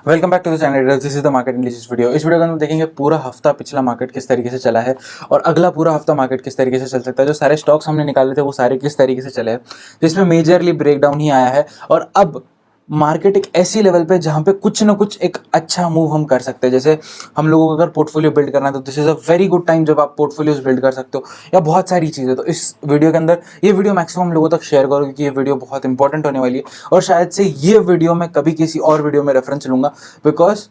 Welcome back to the channel. This is the market analysis video. इस video में हम देखेंगे पूरा हफ्ता पिछला मार्केट किस तरीके से चला है और अगला पूरा हफ्ता मार्केट किस तरीके से चल सकता है। जो सारे स्टॉक्स हमने निकाले थे वो सारे किस तरीके से चले हैं, जिसमें मेजरली ब्रेकडाउन ही आया है। और अब मार्केट एक ऐसी लेवल पे जहाँ पे कुछ ना कुछ एक अच्छा मूव हम कर सकते हैं। जैसे हम लोगों को अगर पोर्टफोलियो बिल्ड करना है तो this is a very good time जब आप पोर्टफोलियोज बिल्ड कर सकते हो, या बहुत सारी चीज़ें। तो इस वीडियो के अंदर ये वीडियो मैक्सिमम लोगों तक शेयर करो, क्योंकि ये वीडियो बहुत इंपॉर्टेंट होने वाली है। और शायद से ये वीडियो मैं कभी किसी और वीडियो में रेफरेंस लूंगा, बिकॉज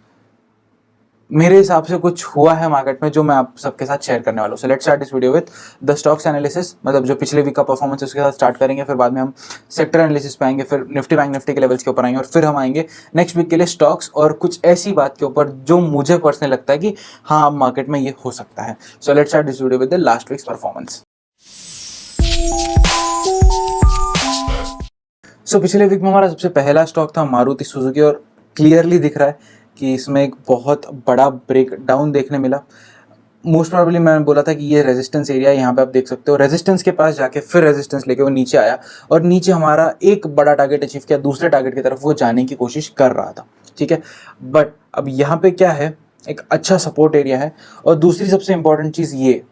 मेरे हिसाब से कुछ हुआ है मार्केट में जो मैं आप सबके साथ शेयर करने वाला हूँ। सो let's start this video with the stocks analysis, मतलब जो पिछले वीक का परफॉर्मेंस है उसके साथ स्टार्ट करेंगे। फिर बाद में हम सेक्टर एनालिसिस पे आएंगे, फिर निफ्टी बैंक निफ्टी के लेवल्स के ऊपर आएंगे, और फिर हम आएंगे नेक्स्ट वीक के लिए स्टॉक्स और कुछ ऐसी बात के ऊपर जो मुझे पर्सनली लगता है कि हाँ, अब मार्केट में ये हो सकता है। So let's start this video with the last week's performance. So पिछले वीक में हमारा सबसे पहला स्टॉक था मारुति सुजुकी, और क्लियरली दिख रहा है कि इसमें एक बहुत बड़ा ब्रेक डाउन देखने मिला। मोस्ट प्रॉब्ली मैंने बोला था कि ये रेजिस्टेंस एरिया, यहाँ पे आप देख सकते हो, रेजिस्टेंस के पास जाके फिर रेजिस्टेंस लेके वो नीचे आया, और नीचे हमारा एक बड़ा टारगेट अचीव किया, दूसरे टारगेट की तरफ वो जाने की कोशिश कर रहा था। ठीक है, बट अब यहाँ पे क्या है, एक अच्छा सपोर्ट एरिया है। और दूसरी सबसे इंपॉर्टेंट चीज़ ये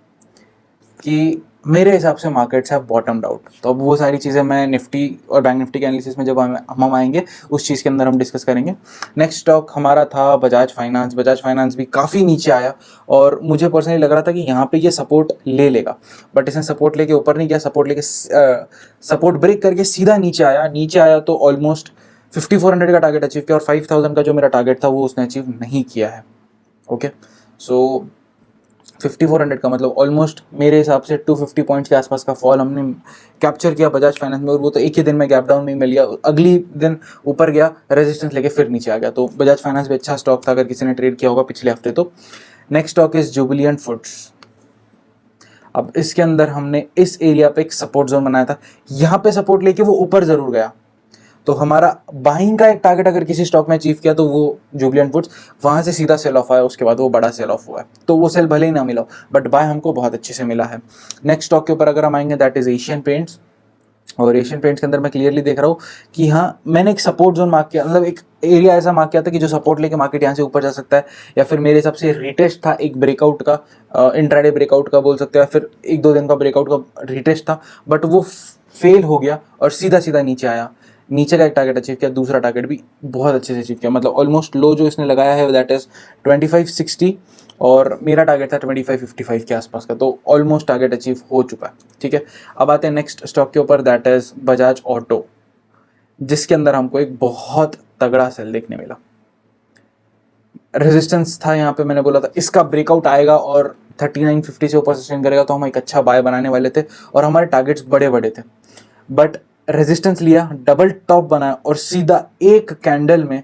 कि मेरे हिसाब से मार्केट्स हैव बॉटम्ड आउट। तो अब वो सारी चीज़ें मैं निफ्टी और बैंक निफ्टी के एनालिसिस में जब हम आएंगे उस चीज़ के अंदर हम डिस्कस करेंगे। नेक्स्ट स्टॉक हमारा था बजाज फाइनेंस। बजाज फाइनेंस भी काफ़ी नीचे आया और मुझे पर्सनली लग रहा था कि यहाँ पे ये सपोर्ट ले लेगा, बट इसने सपोर्ट लेके ऊपर नहीं गया। सपोर्ट ब्रेक करके सीधा नीचे आया। नीचे आया तो ऑलमोस्ट 5400 का टारगेट अचीव किया, और 5000 का जो मेरा टारगेट था वो उसने अचीव नहीं किया है। ओके, सो 5400 का मतलब ऑलमोस्ट मेरे हिसाब से 250 पॉइंट्स के आसपास का फॉल हमने कैप्चर किया बजाज फाइनेंस में, और वो तो एक ही दिन में गैप डाउन में मिल गया। अगली दिन ऊपर गया, रेजिस्टेंस लेके फिर नीचे आ गया। तो बजाज फाइनेंस भी अच्छा स्टॉक था अगर किसी ने ट्रेड किया होगा पिछले हफ्ते तो। Next stock is Jubilant Foods. अब इसके अंदर हमने इस एरिया पे एक सपोर्ट जोन बनाया था, यहाँ पे सपोर्ट लेके वो ऊपर जरूर गया। तो हमारा बाइंग का एक टारगेट अगर किसी स्टॉक में अचीव किया तो वो जुबिलिएंट फूड्स, वहाँ से सीधा सेल ऑफ आया, उसके बाद वो बड़ा सेल ऑफ हुआ है। तो वो सेल भले ही ना मिला, बट बाय हमको बहुत अच्छे से मिला है। नेक्स्ट स्टॉक के ऊपर अगर हम आएंगे दैट इज एशियन पेंट्स। और एशियन पेंट्स के अंदर मैं क्लियरली देख रहा हूँ कि हाँ, मैंने एक सपोर्ट जोन मार्क किया, मतलब एक एरिया ऐसा मार्क किया था कि जो सपोर्ट लेके मार्केट यहाँ से ऊपर जा सकता है, या फिर मेरे हिसाब से रिटेस्ट था एक ब्रेकआउट का, इंट्राडे ब्रेकआउट का बोल सकते हैं, या फिर एक दो दिन का ब्रेकआउट का रिटेस्ट था, बट वो फेल हो गया और सीधा सीधा नीचे आया। नीचे का एक टारगेट अचीव किया, दूसरा टारगेट भी बहुत अच्छे से अचीव किया। मतलब ऑलमोस्ट लो जो इसने लगाया है दैट इज 2560, और मेरा टारगेट था 2555 के आसपास का। तो ऑलमोस्ट टारगेट अचीव हो चुका है। ठीक है, अब आते हैं नेक्स्ट स्टॉक के ऊपर दैट इज बजाज ऑटो, जिसके अंदर हमको एक बहुत तगड़ा सेल देखने मिला। रेजिस्टेंस था यहाँ पे, मैंने बोला था इसका ब्रेकआउट आएगा और 3950 से ऊपर सस्टेन करेगा तो हम एक अच्छा बाय बनाने वाले थे, और हमारे टारगेट्स बड़े बड़े थे। बट रेजिस्टेंस लिया, डबल टॉप बनाया, और सीधा एक कैंडल में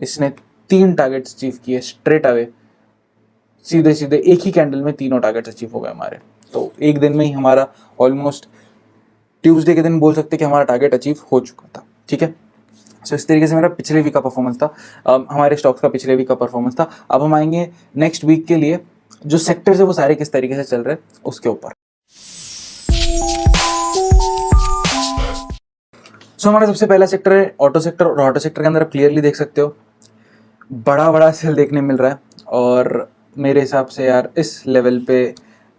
इसने 3 टारगेट्स अचीव किए स्ट्रेट अवे। सीधे सीधे एक ही कैंडल में तीनों टारगेट्स अचीव हो गए हमारे। तो एक दिन में ही हमारा ऑलमोस्ट ट्यूसडे के दिन बोल सकते कि हमारा टारगेट अचीव हो चुका था। ठीक है, सो इस तरीके से मेरा पिछले वीक का परफॉर्मेंस था, हमारे स्टॉक्स का पिछले वीक का परफॉर्मेंस था। अब हम आएंगे नेक्स्ट वीक के लिए, जो सेक्टर्स है वो सारे किस तरीके से चल रहे हैं उसके ऊपर। सो हमारा सबसे पहला सेक्टर है ऑटो सेक्टर, और ऑटो सेक्टर के अंदर आप क्लियरली देख सकते हो बड़ा बड़ा सेल देखने मिल रहा है, और मेरे हिसाब से यार इस लेवल पे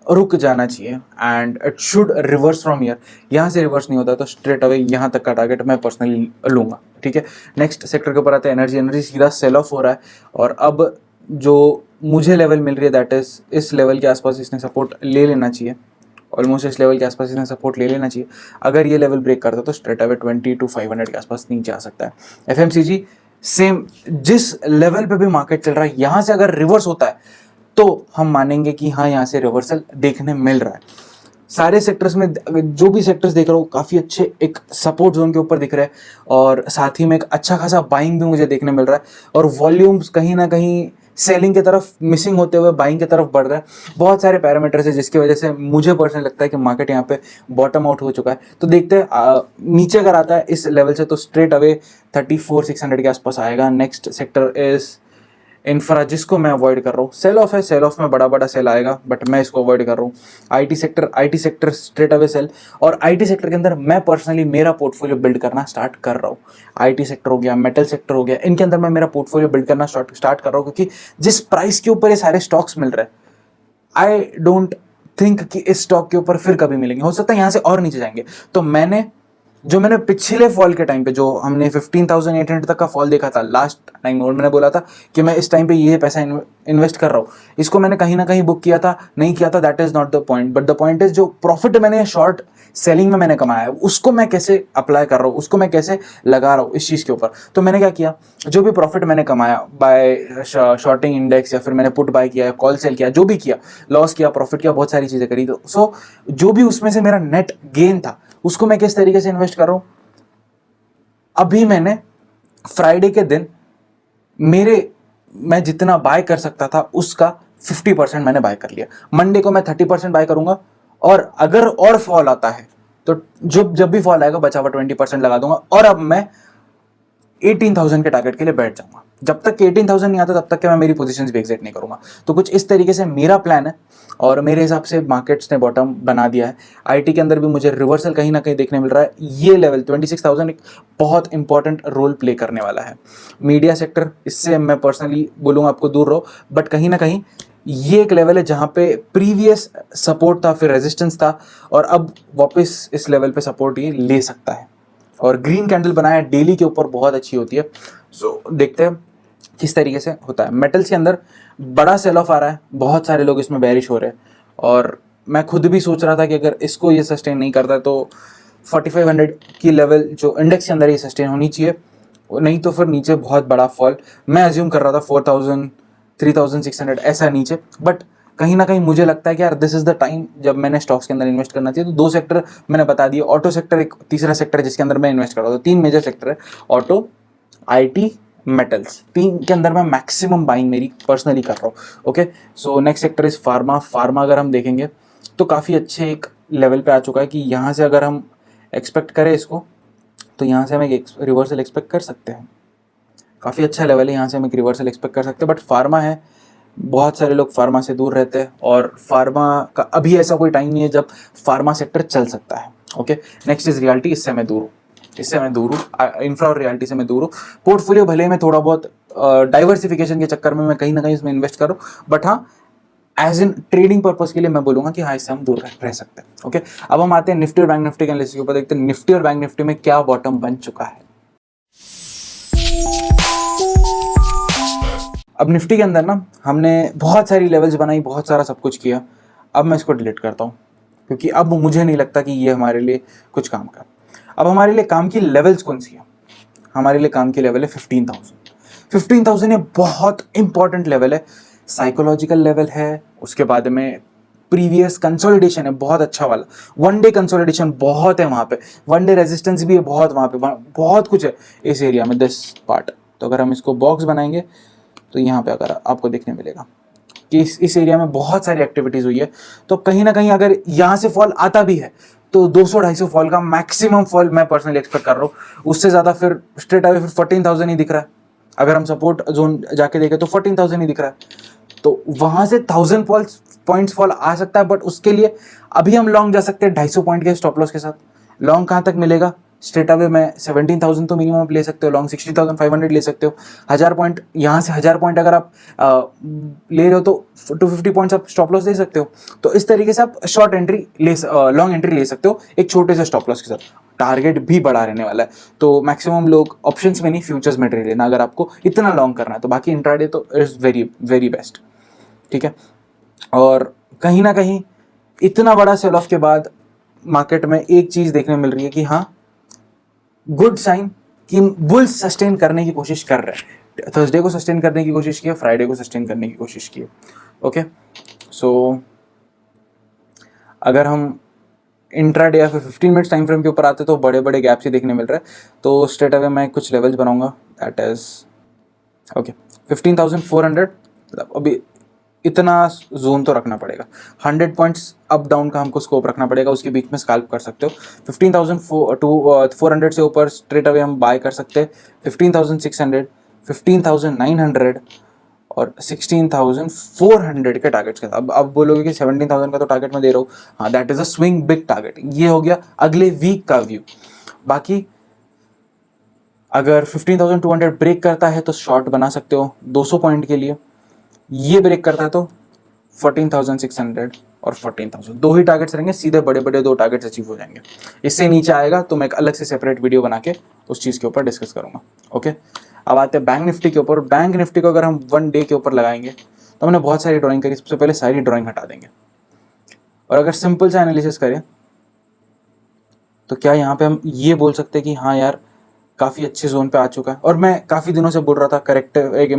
रुक जाना चाहिए, and it should reverse from year. यहाँ से रिवर्स नहीं होता तो स्ट्रेट अवे यहाँ तक का टारगेट मैं पर्सनली लूँगा। ठीक है, नेक्स्ट सेक्टर के ऊपर आता है एनर्जी। एनर्जी सीधा सेल ऑफ हो रहा है, और अब जो मुझे लेवल मिल रही है दैट इज इस लेवल के आसपास इसने सपोर्ट ले लेना चाहिए। ऑलमोस्ट इस लेवल के आसपास इसने सपोर्ट ले लेना चाहिए। अगर ये लेवल ब्रेक करता तो स्ट्रेट अवे 22,500 के आसपास नीचे आ सकता है। एफएमसीजी सेम, जिस लेवल पे भी मार्केट चल रहा है यहाँ से अगर रिवर्स होता है तो हम मानेंगे कि हाँ, यहाँ से रिवर्सल देखने मिल रहा है। सारे सेक्टर्स में जो भी सेक्टर्स देख रहा हूँ काफ़ी अच्छे एक सपोर्ट जोन के ऊपर दिख रहे हैं, और साथ ही में एक अच्छा खासा बाइंग भी मुझे देखने मिल रहा है, और वॉल्यूम्स कहीं ना कहीं सेलिंग की तरफ मिसिंग होते हुए बाइंग की तरफ बढ़ रहा है। बहुत सारे पैरामीटर्स है जिसकी वजह से मुझे पर्सनली लगता है कि मार्केट यहाँ पे बॉटम आउट हो चुका है। तो देखते हैं नीचे अगर आता है इस लेवल से तो स्ट्रेट अवे 34,600 के आसपास आएगा। नेक्स्ट सेक्टर इज इंफ्रा जिसको मैं अवॉइड कर रहा हूँ, सेल ऑफ है, सेल ऑफ में बड़ा बड़ा सेल आएगा बट मैं इसको अवॉइड कर रहा हूँ। IT sector straight away sell, और आईटी सेक्टर के अंदर मैं पर्सनली मेरा पोर्टफोलियो बिल्ड करना स्टार्ट कर रहा हूँ। आईटी सेक्टर हो गया, मेटल सेक्टर हो गया, इनके अंदर मैं मेरा पोर्टफोलियो बिल्ड करना स्टार्ट कर रहा हूँ, क्योंकि जिस प्राइस के ऊपर ये सारे स्टॉक्स मिल रहे हैं, आई डोंट थिंक कि इस स्टॉक के ऊपर फिर कभी मिलेंगे, हो सकता है यहाँ से और नीचे जाएंगे। तो मैंने पिछले फॉल के टाइम पे जो हमने 15,800 तक का फॉल देखा था लास्ट टाइम, और मैंने बोला था कि मैं इस टाइम पे ये पैसा इन्वेस्ट कर रहा हूँ, इसको मैंने कहीं ना कहीं बुक किया था, नहीं किया था, that is not the point, but the point is जो प्रॉफिट मैंने शॉर्ट सेलिंग में मैंने कमाया है उसको मैं कैसे अप्लाई कर रहा हूँ, उसको मैं कैसे लगा रहा हूँ इस चीज़ के ऊपर। तो मैंने क्या किया, जो भी प्रॉफिट मैंने कमाया बाय शॉर्टिंग इंडेक्स, या फिर मैंने पुट बाय किया, कॉल सेल किया, जो भी किया, लॉस किया, प्रॉफिट किया, बहुत सारी चीज़ें करी, तो सो जो भी उसमें से मेरा नेट गेन था उसको मैं किस तरीके से इन्वेस्ट कर रहा हूँ। अभी मैंने फ्राइडे के दिन मैं जितना बाय कर सकता था उसका 50% मैंने बाय कर लिया। मंडे को मैं 30% बाय करूंगा, और अगर और फॉल आता है तो जब भी फॉल आएगा बचा हुआ 20% लगा दूंगा, और अब मैं 18,000 के टारगेट के लिए बैठ जाऊंगा। जब तक 18,000 नहीं आता तब तक के मैं मेरी पोजीशंस भी एग्जिट नहीं करूंगा। तो कुछ इस तरीके से मेरा प्लान है, और मेरे हिसाब से मार्केट्स ने बॉटम बना दिया है। आईटी के अंदर भी मुझे रिवर्सल कहीं ना कहीं देखने मिल रहा है। ये लेवल 26,000 एक बहुत इंपॉर्टेंट रोल प्ले करने वाला है। मीडिया सेक्टर, इससे मैं पर्सनली बोलूँगा आपको दूर रहो, बट कहीं ना कहीं ये एक लेवल है जहाँ पे प्रीवियस सपोर्ट था, फिर रेजिस्टेंस था, और अब वापस इस लेवल पे सपोर्ट ये ले सकता है। और ग्रीन कैंडल बनाया डेली के ऊपर बहुत अच्छी होती है। सो देखते हैं किस तरीके से होता है। मेटल्स के अंदर बड़ा सेल ऑफ आ रहा है, बहुत सारे लोग इसमें बेरिश हो रहे हैं, और मैं खुद भी सोच रहा था कि अगर इसको ये सस्टेन नहीं करता तो 4500 की लेवल जो इंडेक्स के अंदर ये सस्टेन होनी चाहिए, नहीं तो फिर नीचे बहुत बड़ा फॉल मैं अज्यूम कर रहा था 4,000 3,600 ऐसा नीचे। बट कहीं ना कहीं मुझे लगता है कि यार दिस इज द टाइम जब मैंने स्टॉक्स के अंदर इन्वेस्ट करना चाहिए। तो 2 सेक्टर मैंने बता दिए, ऑटो सेक्टर एक तीसरा सेक्टर है जिसके अंदर मैं इन्वेस्ट कर रहा हूँ। तो 3 मेजर सेक्टर है, ऑटो, आईटी, मेटल्स, 3 के अंदर मैं मैक्सिमम बाइंग मेरी पर्सनली कर रहा हूँ। Okay, so next sector is pharma अगर हम देखेंगे तो काफ़ी अच्छे एक लेवल पे आ चुका है कि यहाँ से अगर हम एक्सपेक्ट करें इसको, तो यहाँ से हम एक रिवर्सल एक्सपेक्ट कर सकते हैं। काफ़ी अच्छा लेवल है, यहाँ से हम एक रिवर्सल एक्सपेक्ट कर सकते हैं। बट फार्मा है, बहुत सारे लोग फार्मा से दूर रहते हैं, और फार्मा का अभी ऐसा कोई टाइम नहीं है जब फार्मा सेक्टर चल सकता है। ओके, नेक्स्ट इज रियलिटी, इससे मैं दूर हूँ, इंफ्रा और रियलिटी से मैं दूर हूँ। पोर्टफोलियो भले मैं थोड़ा बहुत डाइवर्सिफिकेशन के चक्कर में मैं कहीं ना कहीं इसमें इन्वेस्ट करूँ, बट हाँ एज इन ट्रेडिंग पर्पज के लिए मैं बोलूँगा कि हाँ इससे हम दूर रह सकते हैं। ओके, अब हम आते हैं निफ्टी और बैंक निफ्टी के एनालिसिस के ऊपर, देखते हैं निफ्टी और बैंक निफ्टी में क्या बॉटम बन चुका है। अब निफ्टी के अंदर ना हमने बहुत सारी लेवल्स बनाई, बहुत सारा सब कुछ किया। अब मैं इसको डिलीट करता हूँ, क्योंकि अब मुझे नहीं लगता कि ये हमारे लिए कुछ काम का। अब हमारे लिए काम की लेवल्स कौन सी है? हमारे लिए काम की लेवल है 15,000 ये बहुत इंपॉर्टेंट लेवल है, साइकोलॉजिकल लेवल है। उसके बाद में प्रीवियस कंसोलिडेशन है बहुत अच्छा वाला, वन डे कंसोलिडेशन बहुत है वहाँ पे, वन डे रेजिस्टेंस भी है बहुत वहाँ पे, बहुत कुछ है इस एरिया में, दिस पार्ट। तो अगर हम इसको बॉक्स बनाएंगे तो यहाँ पे अगर आपको देखने मिलेगा कि इस एरिया में बहुत सारी एक्टिविटीज़ हुई है। तो कहीं ना कहीं अगर यहाँ से फॉल आता भी है तो 200-250 फॉल का मैक्सिमम फॉल मैं पर्सनली एक्सपेक्ट कर रहा हूँ। उससे ज़्यादा फिर स्ट्रेट अवे फिर 14,000 ही दिख रहा है। अगर हम सपोर्ट जोन जाके देखें तो 14,000 ही दिख रहा है। तो वहाँ से 1,000 पॉइंट्स फॉल आ सकता है, बट उसके लिए अभी हम लॉन्ग जा सकते हैं 250 पॉइंट के स्टॉप लॉस के साथ। लॉन्ग कहाँ तक मिलेगा? स्ट्रेट अवे में 17,000 तो मिनिमम ले सकते हो, लॉन्ग 60,500 ले सकते हो। 1000 पॉइंट, यहाँ से 1000 पॉइंट अगर आप ले रहे हो तो 250 पॉइंट्स आप स्टॉप लॉस ले सकते हो। तो इस तरीके से आप शॉर्ट एंट्री लॉन्ग एंट्री ले सकते हो एक छोटे से स्टॉप लॉस के साथ। टारगेट भी बड़ा रहने वाला है, तो मैक्सिमम लोग ऑप्शंस में नहीं फ्यूचर्स में ट्रेड लेना अगर आपको इतना लॉन्ग करना है। तो बाकी इंट्राडे तो इज वेरी वेरी बेस्ट, ठीक है। और कहीं ना कहीं इतना बड़ा सेल ऑफ के बाद मार्केट में एक चीज़ देखने मिल रही है कि हाँ गुड साइन कि बुल्स सस्टेन करने की कोशिश कर रहे हैं। थर्सडे को सस्टेन करने की कोशिश की है, फ्राइडे को सस्टेन करने की कोशिश की है। ओके, सो अगर हम इंट्राडे या फिर 15 मिनट्स टाइम फ्रेम के ऊपर आते तो बड़े बड़े गैप्स ही देखने मिल रहे हैं। तो स्ट्रेट अवे मैं कुछ लेवल्स बनाऊंगा, दैट इज ओके 15,400। अभी इतना जोन तो रखना पड़ेगा, 100 पॉइंट्स अप डाउन का हमको स्कोप रखना पड़ेगा, उसके बीच में स्कैल्प कर सकते हो। 15,400 से ऊपर स्ट्रेट अवे हम बाय कर सकते हैं, 15,600, 15,900 और 16,400 के टारगेट्स के साथ। अब बोलोगे कि 17,000 का तो टारगेट मैं दे रहा हूँ, हाँ that is a swing big target. ये हो गया अगले वीक का व्यू। बाकी अगर 15,200 ब्रेक करता है तो शॉर्ट बना सकते हो 200 पॉइंट के लिए, ये ब्रेक करता है तो 14,600 और 14,000 दो ही टारगेट्स रहेंगे, सीधे बड़े बड़े दो टारगेट्स अचीव हो जाएंगे। इससे नीचे आएगा तो मैं एक अलग से सेपरेट वीडियो बना के उस चीज़ के ऊपर डिस्कस करूंगा। ओके, अब आते हैं बैंक निफ्टी के ऊपर। बैंक निफ्टी को अगर हम 1 डे के ऊपर लगाएंगे तो हमने बहुत सारी ड्राइंग करी, सबसे पहले सारी ड्राइंग हटा देंगे और अगर सिंपल सा एनालिसिस करें तो क्या यहाँ पे हम ये बोल सकते हैं कि हाँ यार काफ़ी अच्छे जोन पे आ चुका है। और मैं काफ़ी दिनों से बोल रहा था करेक्टिव, एक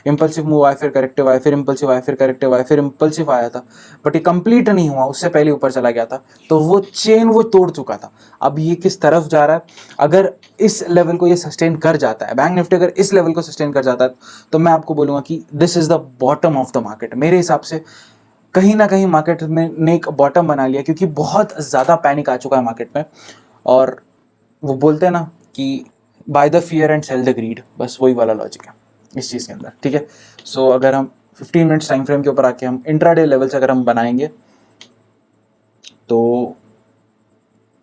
इम्पल्सिव मूव आया, फिर करेक्टिव आया, फिर इम्पल्सिव आया, फिर करेक्टिव आया, फिर इम्पल्सिव आया था, बट ये कंप्लीट नहीं हुआ, उससे पहले ऊपर चला गया था। तो वो चेन वो तोड़ चुका था। अब ये किस तरफ जा रहा है, अगर इस लेवल को ये सस्टेन कर जाता है, बैंक निफ्टी अगर इस लेवल को सस्टेन कर जाता है, तो मैं आपको बोलूँगा कि this is the bottom of the market. मेरे हिसाब से कहीं ना कहीं मार्केट में ने एक बॉटम बना लिया, क्योंकि बहुत ज़्यादा पैनिक आ चुका है मार्केट में। और वो बोलते हैं ना कि buy the fear and sell the greed, बस वही वाला लॉजिक है इस चीज़ के अंदर। ठीक है, सो अगर हम 15 मिनट्स टाइम फ्रेम के ऊपर आके हम इंट्राडे लेवल से अगर हम बनाएंगे तो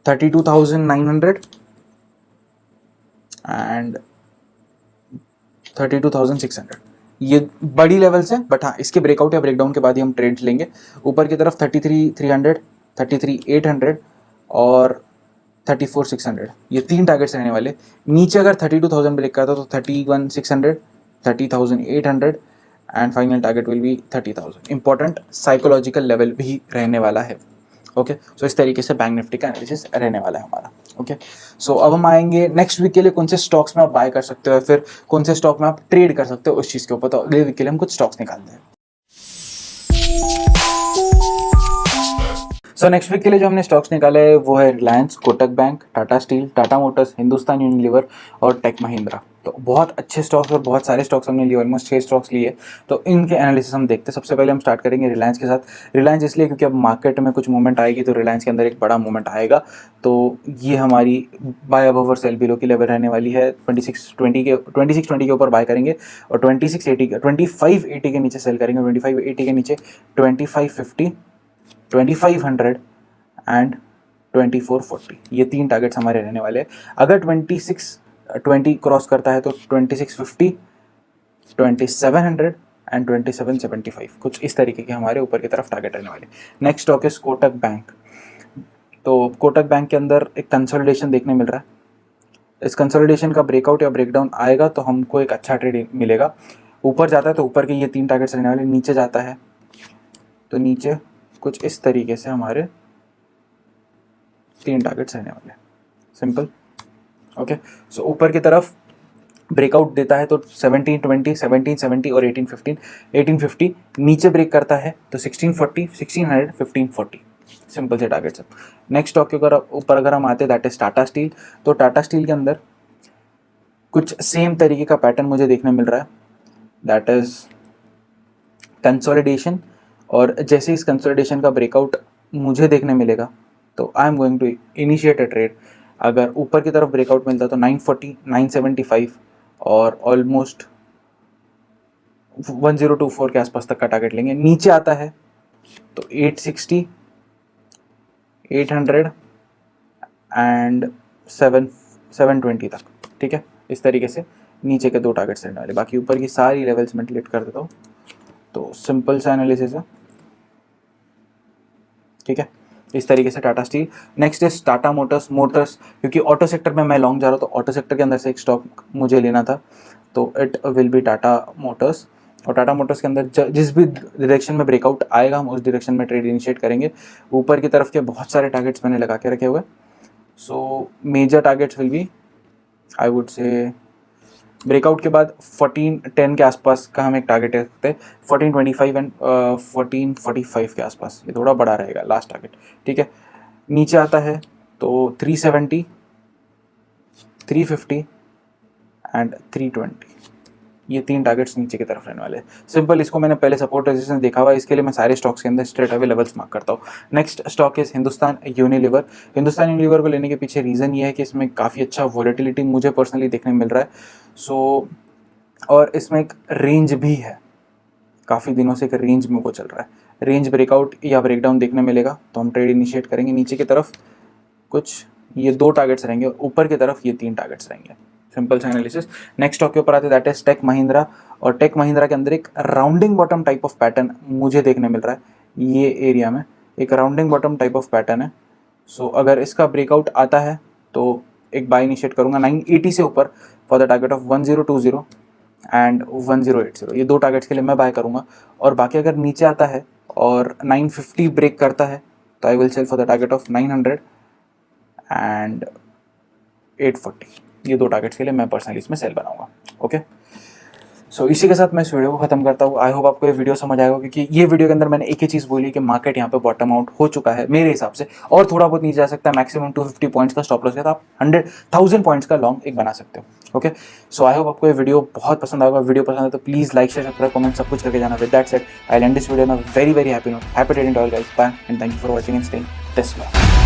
32,900 एंड 32,600 ये बड़ी लेवल्स है, बट हाँ इसके ब्रेकआउट या ब्रेकडाउन के बाद ही हम ट्रेड लेंगे। ऊपर की तरफ 33,300, 33,800 और 34,600, ये 3 टारगेट्स रहने वाले। नीचे अगर 32,000 ब्रेक करता तो 31,600, 30,800 and final target will be 30,000। Important psychological level भी रहने वाला है। ओके, सो इस तरीके से बैंक निफ्टी का एनालिसिस रहने वाला है हमारा। ओके, सो अब हम आएंगे नेक्स्ट वीक के लिए कौन से स्टॉक्स में आप बाय कर सकते हो, फिर कौन से स्टॉक में आप ट्रेड कर सकते हो उस चीज़ के ऊपर। तो अगले वीक के लिए हम कुछ स्टॉक्स निकालते हैं। सो नेक्स्ट वीक के लिए जो हमने स्टॉक्स निकाले हैं वो है Reliance, Kotak bank, Tata steel, Tata Motors, Hindustan Unilever और टेक महिंद्रा। तो बहुत अच्छे स्टॉक्स और बहुत सारे स्टॉक्स हमने लिए, ऑलमोस्ट 6 स्टॉक्स लिए। तो इनके एनालिसिस हम देखते हैं। सबसे पहले हम स्टार्ट करेंगे रिलायंस के साथ। रिलायंस इसलिए क्योंकि अब मार्केट में कुछ मूवमेंट आएगी तो रिलायंस के अंदर एक बड़ा मूवमेंट आएगा। तो ये हमारी बाय अबव और सेल बिलो की लेवल रहने वाली है। 2620 के ऊपर बाय करेंगे और 2580 के नीचे सेल करेंगे। 2580 के नीचे 2550, 2500 एंड 2440, ये 3 टारगेट्स हमारे रहने वाले हैं। अगर 2620 क्रॉस करता है तो 2650, 2700 एंड 2775, कुछ इस तरीके के हमारे ऊपर की तरफ टारगेट रहने वाले। Next stock is Kotak bank. तो कोटक बैंक के अंदर एक कंसोलिडेशन देखने मिल रहा है। इस कंसोलिडेशन का ब्रेकआउट या ब्रेकडाउन आएगा तो हमको एक अच्छा ट्रेड मिलेगा। ऊपर जाता है तो ऊपर के ये 3 टारगेट्स रहने वाले। नीचे जाता है तो नीचे कुछ इस तरीके से हमारे 3 टारगेट्स रहने वाले। सिंपल। ओके, सो ऊपर की तरफ ब्रेकआउट देता है तो 1720, 1770 और 1815। 1850 नीचे ब्रेक करता है तो 1640, 1600, 1540, सिंपल से टारगेट्स है। नेक्स्ट स्टॉक के ऊपर अगर हम आते हैं दैट इज टाटा स्टील। तो टाटा स्टील के अंदर कुछ सेम तरीके का पैटर्न मुझे देखने मिल रहा है, दैट इज कंसोलिडेशन। और जैसे इस कंसोलिडेशन का ब्रेकआउट मुझे देखने मिलेगा तो I am going to initiate a trade. अगर ऊपर की तरफ ब्रेकआउट मिलता तो 940, 975 और ऑलमोस्ट 1024 के आसपास तक का टारगेट लेंगे। नीचे आता है तो 860, 800 एंड 720 तक। ठीक है, इस तरीके से नीचे के 2 टारगेट्स रहने वाले। बाकी ऊपर की सारी लेवल्स में डिलीट कर देता हूँ। तो सिंपल सा एनालिसिस है। ठीक है, इस तरीके से Tata steel. Next is Tata Motors, क्योंकि ऑटो सेक्टर में मैं लॉन्ग जा रहा हूँ तो ऑटो सेक्टर के अंदर से एक स्टॉक मुझे लेना था, तो it will be Tata Motors. और टाटा मोटर्स के अंदर जिस भी डायरेक्शन में ब्रेकआउट आएगा हम उस डायरेक्शन में ट्रेड इनिशिएट करेंगे। ऊपर की तरफ के बहुत सारे टारगेट्स मैंने लगा के रखे हुए। So major targets will be, I would say breakout के बाद 1410 के आसपास का हम एक टारगेट रखते हैं। 1425 एंड 1445 के आसपास, ये थोड़ा बड़ा रहेगा लास्ट टारगेट। ठीक है, नीचे आता है तो 370, 350 एंड 320, ये 3 टारगेट्स नीचे की तरफ रहने वाले हैं। सिंपल, इसको मैंने पहले सपोर्ट रेजिस्टेंस देखा हुआ है, इसके लिए मैं सारे स्टॉक्स के अंदर स्ट्रेट अवे लेवल्स मार्क करता हूँ। Next stock is Hindustan Unilever. Hindustan Unilever को लेने के पीछे रीज़न ये है कि इसमें काफ़ी अच्छा वॉलेटिलिटी मुझे पर्सनली देखने मिल रहा है। सो और इसमें एक रेंज भी है। काफ़ी दिनों से एक रेंज में वो चल रहा है। रेंज ब्रेकआउट या ब्रेकडाउन देखने मिलेगा तो हम ट्रेड इनिशिएट करेंगे। नीचे की तरफ कुछ ये 2 टारगेट्स रहेंगे, ऊपर की तरफ ये 3 टारगेट्स रहेंगे। सिंपल सा एनालिसिस। नेक्स्ट स्टॉक के ऊपर आते दैट इज टेक महिंद्रा, और टेक महिंद्रा के अंदर एक rounding bottom type of pattern मुझे देखने मिल रहा है। ये एरिया में एक rounding bottom type of pattern है। सो अगर इसका ब्रेकआउट आता है तो एक बाय इनिशिएट करूंगा 980 से ऊपर for the target of 1020 and 1080। ये 2 टारगेट्स के लिए मैं बाय करूंगा। और बाकी अगर नीचे आता है और 950 ब्रेक करता है तो I will sell for the target of 900 and 840। ये 2 टारगेट्स के लिए मैं पर्सनली इसमें सेल बनाऊंगा। ओके, सो इसी के साथ मैं इस वीडियो को खत्म करता हूँ। आई होप आपको ये वीडियो समझ आएगा, क्योंकि ये वीडियो के अंदर मैंने एक ही चीज़ बोली कि मार्केट यहाँ पे बॉटम आउट हो चुका है मेरे हिसाब से, और थोड़ा बहुत नीचे जा सकता है। मैक्सिमम 250 पॉइंट्स का स्टॉप लॉस है तो आप 100,000 पॉइंट्स का लॉन्ग एक बना सकते हो। ओके, सो आई होप आपको ये वीडियो बहुत पसंद आएगा। वीडियो पसंद है तो please like share subscribe comment सब कुछ करके जाना। With that said I end this video. Very very happy note. Happy trading to all guys. Bye and thank you for watching and staying Tesla.